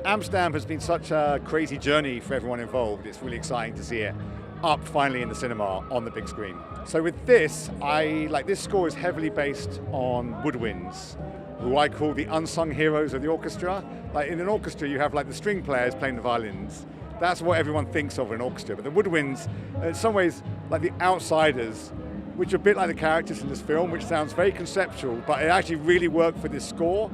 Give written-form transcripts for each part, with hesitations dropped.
Amsterdam has been such a crazy journey for everyone involved. It's really exciting to see it up finally in the cinema on the big screen. So with this, this score is heavily based on woodwinds, who I call the unsung heroes of the orchestra. Like in an orchestra, you have like the string players playing the violins. That's what everyone thinks of in an orchestra. But the woodwinds, in some ways, like the outsiders, which are a bit like the characters in this film, which sounds very conceptual, but it actually really worked for this score.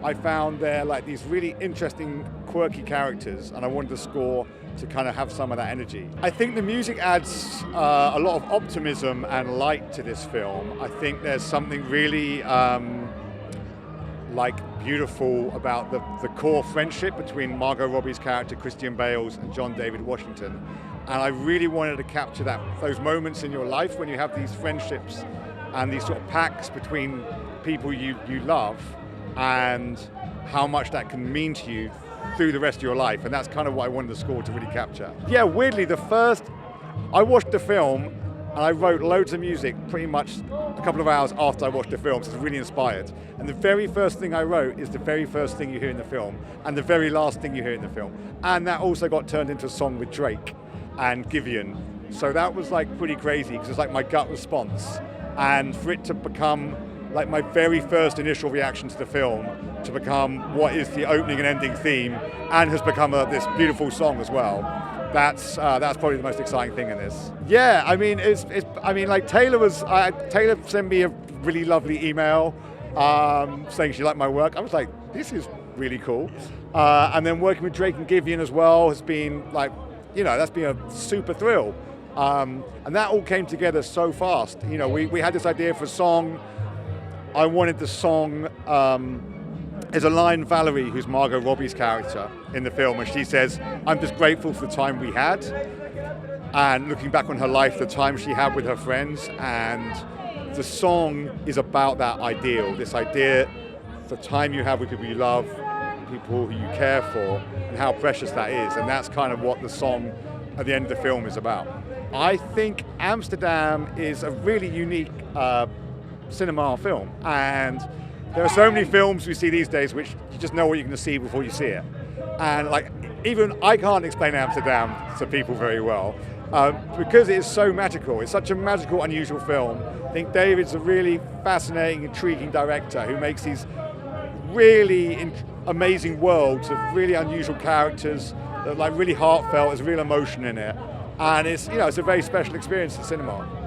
I found they're like these really interesting, quirky characters, and I wanted the score to kind of have some of that energy. I think the music adds a lot of optimism and light to this film. I think there's something really beautiful about the core friendship between Margot Robbie's character, Christian Bale's, and John David Washington. And I really wanted to capture those moments in your life when you have these friendships and these sort of pacts between people you love, and how much that can mean to you through the rest of your life. And that's kind of what I wanted the score to really capture. Yeah, weirdly, I watched the film and I wrote loads of music pretty much a couple of hours after I watched the film, so it's really inspired. And the very first thing I wrote is the very first thing you hear in the film, and the very last thing you hear in the film. And that also got turned into a song with Drake and Giveon. So that was like pretty crazy, because it's like my gut response. And for it to become like my very first initial reaction to the film, to become what is the opening and ending theme, and has become this beautiful song as well. That's probably the most exciting thing in this. Yeah, I mean, Taylor sent me a really lovely email saying she liked my work. I was like, this is really cool. And then working with Drake and Giveon as well has been that's been a super thrill. And that all came together so fast. We had this idea for a song. I wanted the song, there's a line, Valerie, who's Margot Robbie's character in the film, and she says, I'm just grateful for the time we had, and looking back on her life, the time she had with her friends, and the song is about that ideal, this idea, the time you have with people you love, people who you care for, and how precious that is, and that's kind of what the song at the end of the film is about. I think Amsterdam is a really unique cinema film, and there are so many films we see these days which you just know what you're going to see before you see it, and even I can't explain Amsterdam to people very well because it is so magical. It's such a magical, unusual film. I think David's a really fascinating, intriguing director who makes these really amazing worlds of really unusual characters that are really heartfelt. There's real emotion in it, and it's a very special experience in cinema.